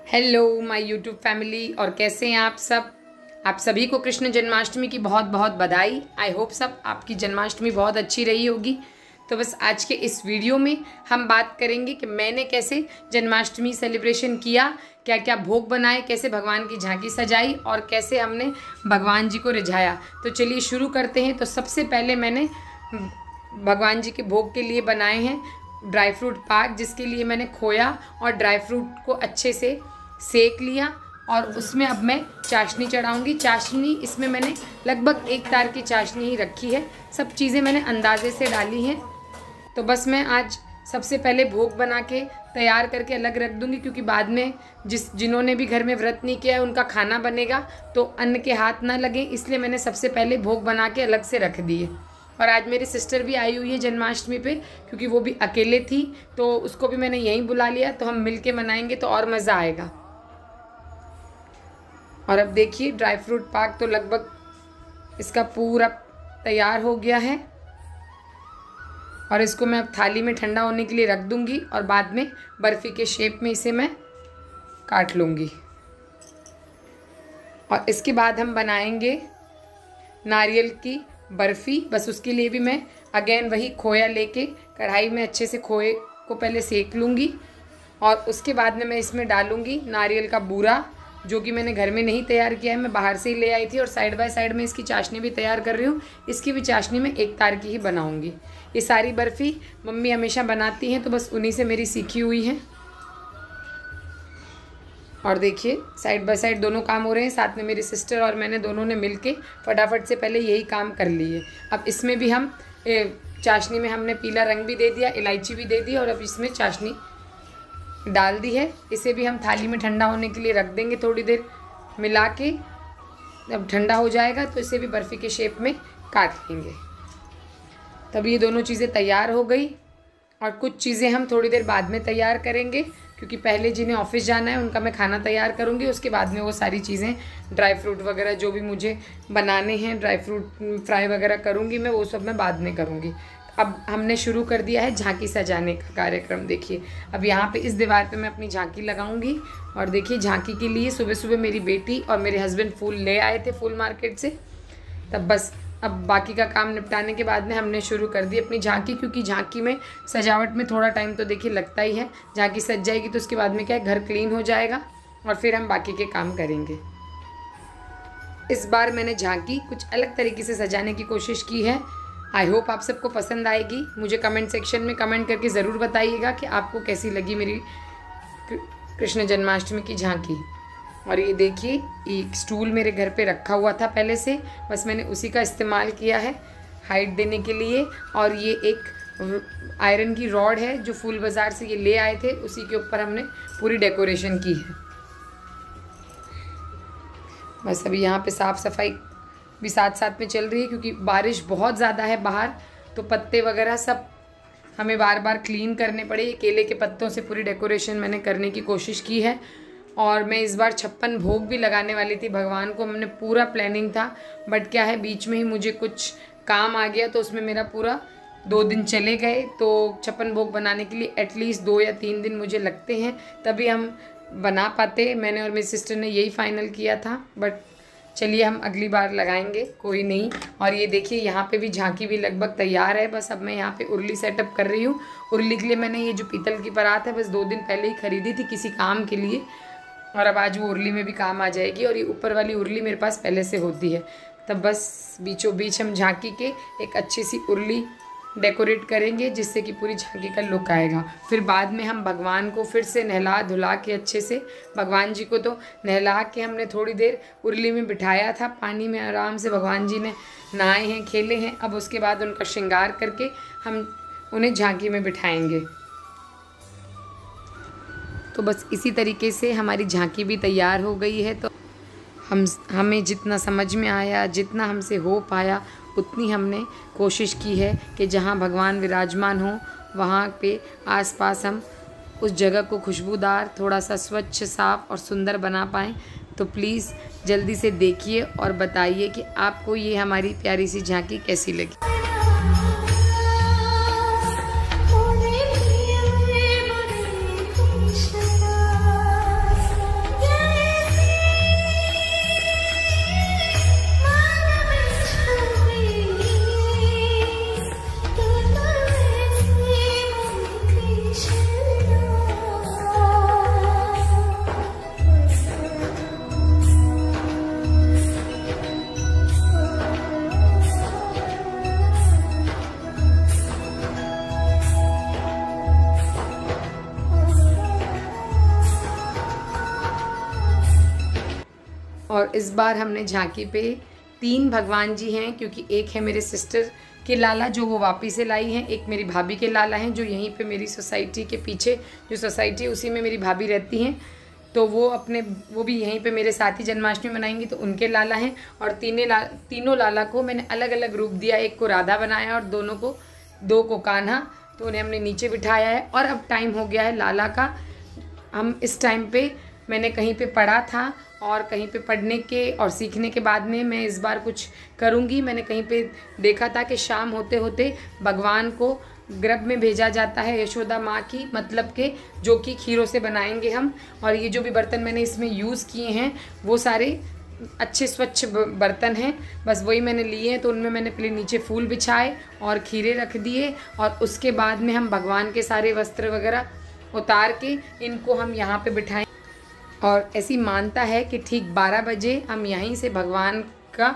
Hello my YouTube family, और कैसे हैं आप सब। आप सभी को कृष्ण जन्माष्टमी की बहुत बहुत बधाई। आई होप सब आपकी जन्माष्टमी बहुत अच्छी रही होगी। तो बस आज के इस वीडियो में हम बात करेंगे कि मैंने कैसे जन्माष्टमी सेलिब्रेशन किया, क्या क्या भोग बनाए, कैसे भगवान की झांकी सजाई और कैसे हमने भगवान जी को रिझाया। तो चलिए शुरू करते हैं। तो सबसे पहले मैंने भगवान जी के भोग के लिए बनाए हैं ड्राई फ्रूट पाक, जिसके लिए मैंने खोया और ड्राई फ्रूट को अच्छे से सेक लिया और उसमें अब मैं चाशनी चढ़ाऊंगी। चाशनी इसमें मैंने लगभग 1 तार की चाशनी ही रखी है। सब चीज़ें मैंने अंदाजे से डाली हैं। तो बस मैं आज सबसे पहले भोग बना के तैयार करके अलग रख दूंगी, क्योंकि बाद में जिन्होंने भी घर में व्रत नहीं किया है उनका खाना बनेगा तो अन्न के हाथ ना लगे, इसलिए मैंने सबसे पहले भोग बना के अलग से रख दिए। और आज मेरी सिस्टर भी आई हुई है जन्माष्टमी पे, क्योंकि वो भी अकेले थी तो उसको भी मैंने यहीं बुला लिया। तो हम मिलके मनाएंगे तो और मज़ा आएगा। और अब देखिए ड्राई फ्रूट पाक तो लगभग इसका पूरा तैयार हो गया है और इसको मैं अब थाली में ठंडा होने के लिए रख दूंगी और बाद में बर्फ़ी के शेप में इसे मैं काट लूँगी। और इसके बाद हम बनाएंगे नारियल की बर्फ़ी। बस उसके लिए भी मैं अगेन वही खोया लेके कढ़ाई में अच्छे से खोए को पहले सेक लूँगी और उसके बाद में मैं इसमें डालूँगी नारियल का बूरा, जो कि मैंने घर में नहीं तैयार किया है, मैं बाहर से ही ले आई थी। और साइड बाय साइड में इसकी चाशनी भी तैयार कर रही हूँ। इसकी भी चाशनी में 1 तार की ही बनाऊँगी। ये सारी बर्फ़ी मम्मी हमेशा बनाती हैं तो बस उन्हीं से मेरी सीखी हुई है। और देखिए साइड बाय साइड दोनों काम हो रहे हैं। साथ में मेरी सिस्टर और मैंने दोनों ने मिलके फटाफट से पहले यही काम कर लिए। अब इसमें भी हम चाशनी में हमने पीला रंग भी दे दिया, इलायची भी दे दी और अब इसमें चाशनी डाल दी है। इसे भी हम थाली में ठंडा होने के लिए रख देंगे थोड़ी देर मिला के। जब ठंडा हो जाएगा तो इसे भी बर्फ़ी के शेप में काट लेंगे। तब ये दोनों चीज़ें तैयार हो गई और कुछ चीज़ें हम थोड़ी देर बाद में तैयार करेंगे, क्योंकि पहले जिन्हें ऑफिस जाना है उनका मैं खाना तैयार करूँगी। उसके बाद में वो सारी चीज़ें ड्राई फ्रूट वगैरह जो भी मुझे बनाने हैं, ड्राई फ्रूट फ्राई वगैरह करूँगी मैं, वो सब मैं बाद में करूँगी। अब हमने शुरू कर दिया है झांकी सजाने का कार्यक्रम। देखिए अब यहाँ पे इस दीवार पे मैं अपनी झांकी लगाऊंगी। और देखिए झांकी के लिए सुबह सुबह मेरी बेटी और मेरे हस्बैंड फूल ले आए थे फूल मार्केट से। तब बस अब बाकी का काम निपटाने के बाद में हमने शुरू कर दी अपनी झांकी, क्योंकि झांकी में सजावट में थोड़ा टाइम तो देखिए लगता ही है। झांकी सज जाएगी तो उसके बाद में क्या है, घर क्लीन हो जाएगा और फिर हम बाकी के काम करेंगे। इस बार मैंने झांकी कुछ अलग तरीके से सजाने की कोशिश की है। आई होप आप सबको पसंद आएगी। मुझे कमेंट सेक्शन में कमेंट करके ज़रूर बताइएगा कि आपको कैसी लगी मेरी कृष्ण जन्माष्टमी की झांकी। और ये देखिए एक स्टूल मेरे घर पे रखा हुआ था पहले से, बस मैंने उसी का इस्तेमाल किया है हाइट देने के लिए। और ये एक आयरन की रॉड है जो फूल बाज़ार से ये ले आए थे, उसी के ऊपर हमने पूरी डेकोरेशन की है। बस अभी यहाँ पे साफ़ सफाई भी साथ साथ में चल रही है, क्योंकि बारिश बहुत ज़्यादा है बाहर, तो पत्ते वगैरह सब हमें बार बार क्लीन करने पड़े। ये केले के पत्तों से पूरी डेकोरेशन मैंने करने की कोशिश की है। और मैं इस बार 56 भोग भी लगाने वाली थी भगवान को, हमने पूरा प्लानिंग था, बट क्या है बीच में ही मुझे कुछ काम आ गया तो उसमें मेरा पूरा 2 दिन चले गए। तो 56 भोग बनाने के लिए एटलीस्ट 2 या 3 दिन मुझे लगते हैं, तभी हम बना पाते। मैंने और मेरी सिस्टर ने यही फाइनल किया था, बट चलिए हम अगली बार लगाएंगे, कोई नहीं। और ये देखिए यहाँ पे भी झांकी भी लगभग तैयार है। बस अब मैं यहाँ पे उर्ली सेटअप कर रही हूँ। उर्ली के लिए मैंने ये जो पीतल की परात है बस 2 दिन पहले ही ख़रीदी थी किसी काम के लिए, और अब आज वो उर्ली में भी काम आ जाएगी। और ये ऊपर वाली उर्ली मेरे पास पहले से होती है। तब बस बीचों बीच हम झांकी के एक अच्छी सी उर्ली डेकोरेट करेंगे, जिससे कि पूरी झांकी का लुक आएगा। फिर बाद में हम भगवान को फिर से नहला धुला के अच्छे से, भगवान जी को तो नहला के हमने थोड़ी देर उर्ली में बिठाया था, पानी में आराम से भगवान जी ने नहाए हैं, खेले हैं। अब उसके बाद उनका श्रृंगार करके हम उन्हें झांकी में बिठाएंगे। तो बस इसी तरीके से हमारी झांकी भी तैयार हो गई है। तो हमें जितना समझ में आया, जितना हमसे हो पाया, उतनी हमने कोशिश की है कि जहाँ भगवान विराजमान हो वहाँ पे आसपास हम उस जगह को खुशबूदार, थोड़ा सा स्वच्छ, साफ़ और सुंदर बना पाएँ। तो प्लीज़ जल्दी से देखिए और बताइए कि आपको ये हमारी प्यारी सी झांकी कैसी लगी। और इस बार हमने झांकी पे 3 भगवान जी हैं, क्योंकि एक है मेरे सिस्टर के लाला जो वो वापी से लाई हैं, एक मेरी भाभी के लाला हैं जो यहीं पे मेरी सोसाइटी के पीछे जो सोसाइटी है उसी में मेरी भाभी रहती हैं, तो वो भी यहीं पे मेरे साथ ही जन्माष्टमी मनाएंगी, तो उनके लाला हैं। और तीनों लाला को मैंने अलग अलग रूप दिया, एक को राधा बनाया और दो को कान्हा, तो उन्हें हमने नीचे बिठाया है। और अब टाइम हो गया है लाला का। हम इस टाइम पे मैंने कहीं पे पढ़ा था और कहीं पे पढ़ने के और सीखने के बाद में मैं इस बार कुछ करूँगी। मैंने कहीं पे देखा था कि शाम होते होते भगवान को गर्भ में भेजा जाता है यशोदा माँ की, मतलब के जो कि खीरों से बनाएंगे हम। और ये जो भी बर्तन मैंने इसमें यूज़ किए हैं वो सारे अच्छे स्वच्छ बर्तन हैं, बस वही मैंने लिए हैं। तो उनमें मैंने पहले नीचे फूल बिछाए और खीरे रख दिए, और उसके बाद में हम भगवान के सारे वस्त्र वगैरह उतार के इनको हम यहाँ पे बिठाएं। और ऐसी मानता है कि ठीक 12 बजे हम यहीं से भगवान का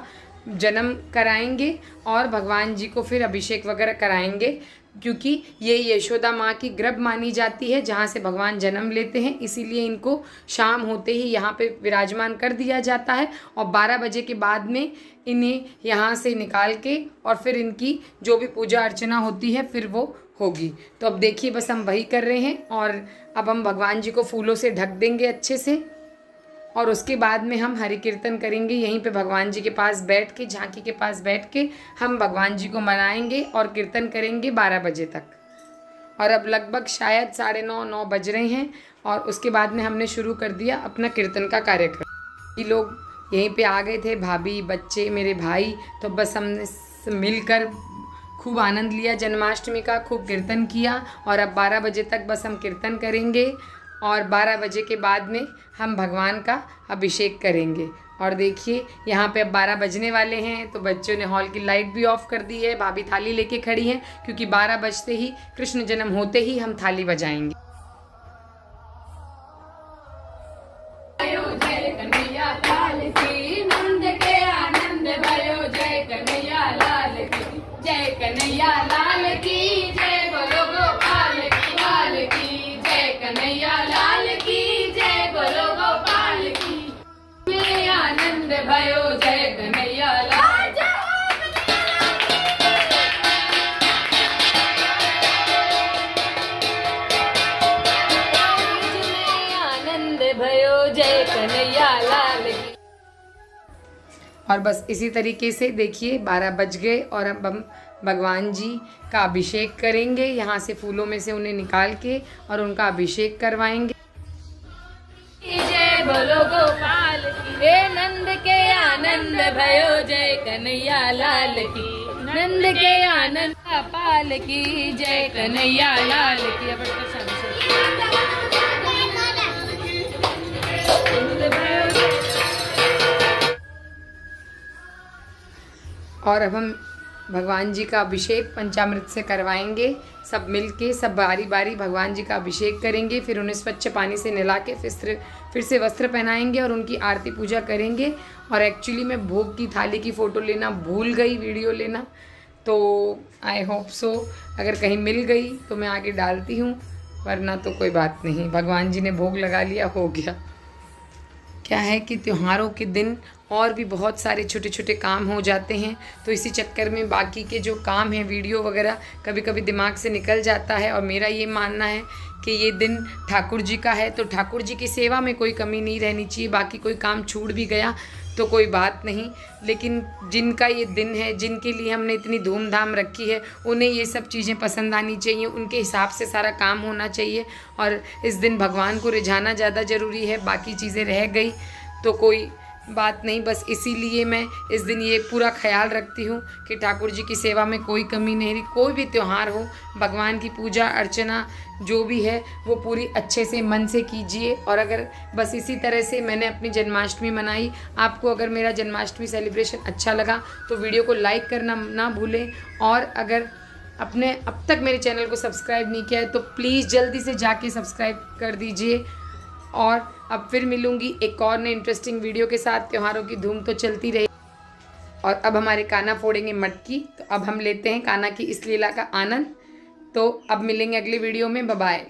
जन्म कराएंगे और भगवान जी को फिर अभिषेक वगैरह कराएंगे, क्योंकि ये यशोदा माँ की गर्भ मानी जाती है जहाँ से भगवान जन्म लेते हैं, इसीलिए इनको शाम होते ही यहाँ पे विराजमान कर दिया जाता है। और 12 बजे के बाद में इन्हें यहाँ से निकाल के और फिर इनकी जो भी पूजा अर्चना होती है फिर वो होगी। तो अब देखिए बस हम वही कर रहे हैं, और अब हम भगवान जी को फूलों से ढक देंगे अच्छे से, और उसके बाद में हम हरि कीर्तन करेंगे यहीं पे भगवान जी के पास बैठ के, झांकी के पास बैठ के हम भगवान जी को मनाएंगे और कीर्तन करेंगे 12 बजे तक। और अब लगभग शायद 9:30 बज रहे हैं, और उसके बाद में हमने शुरू कर दिया अपना कीर्तन का कार्यक्रम। ये लोग यहीं पे आ गए थे, भाभी, बच्चे, मेरे भाई, तो बस हमने मिलकर खूब आनंद लिया जन्माष्टमी का, खूब कीर्तन किया। और अब 12 बजे तक बस हम कीर्तन करेंगे, और 12 बजे के बाद में हम भगवान का अभिषेक करेंगे। और देखिए यहाँ पे अब 12 बजने वाले हैं, तो बच्चों ने हॉल की लाइट भी ऑफ कर दी है, भाभी थाली लेके खड़ी हैं, क्योंकि 12 बजते ही कृष्ण जन्म होते ही हम थाली बजाएंगे। जय कन्हैया लाल की जय, बोलो गोपाल की लाल की जय, कन्हैया लाल की जय, बोलो गोपाल की। में आनंद भयो जय कन्हैया लाल, में आनंद भयो जय कन्हैया लाल की। और बस इसी तरीके से देखिए 12 बज गए, और अब हम भगवान जी का अभिषेक करेंगे, यहाँ से फूलों में से उन्हें निकाल के और उनका अभिषेक करवाएंगे। जय बोलो गोपाल की, हे नंद के आनंद भयो जय कन्हैया लाल की, नंद के आनंद पाल की जय कन्हैया लाल की। और अब हम भगवान जी का अभिषेक पंचामृत से करवाएंगे, सब मिलके सब बारी बारी भगवान जी का अभिषेक करेंगे, फिर उन्हें स्वच्छ पानी से नहला के फिर से वस्त्र पहनाएंगे और उनकी आरती पूजा करेंगे। और एक्चुअली मैं भोग की थाली की फ़ोटो लेना भूल गई, वीडियो लेना, तो आई होप सो अगर कहीं मिल गई तो मैं आगे डालती हूँ, वरना तो कोई बात नहीं, भगवान जी ने भोग लगा लिया, हो गया। क्या है कि त्योहारों के दिन और भी बहुत सारे छोटे छोटे काम हो जाते हैं, तो इसी चक्कर में बाकी के जो काम हैं वीडियो वगैरह कभी कभी दिमाग से निकल जाता है। और मेरा ये मानना है कि ये दिन ठाकुर जी का है, तो ठाकुर जी की सेवा में कोई कमी नहीं रहनी चाहिए। बाकी कोई काम छूट भी गया तो कोई बात नहीं, लेकिन जिनका ये दिन है, जिनके लिए हमने इतनी धूमधाम रखी है, उन्हें ये सब चीज़ें पसंद आनी चाहिए, उनके हिसाब से सारा काम होना चाहिए। और इस दिन भगवान को रिझाना ज़्यादा ज़रूरी है, बाकी चीज़ें रह गई तो कोई बात नहीं। बस इसीलिए मैं इस दिन ये पूरा ख्याल रखती हूँ कि ठाकुर जी की सेवा में कोई कमी नहीं रही। कोई भी त्यौहार हो, भगवान की पूजा अर्चना जो भी है वो पूरी अच्छे से मन से कीजिए। और अगर बस इसी तरह से मैंने अपनी जन्माष्टमी मनाई, आपको अगर मेरा जन्माष्टमी सेलिब्रेशन अच्छा लगा तो वीडियो को लाइक करना ना भूलें। और अगर आपने अब तक मेरे चैनल को सब्सक्राइब नहीं किया है तो प्लीज़ जल्दी से जाके सब्सक्राइब कर दीजिए। और अब फिर मिलूँगी एक और नए इंटरेस्टिंग वीडियो के साथ। त्योहारों की धूम तो चलती रही। और अब हमारे कान्हा फोड़ेंगे मटकी, तो अब हम लेते हैं कान्हा की इस लीला का आनंद। तो अब मिलेंगे अगली वीडियो में, बाय बाय।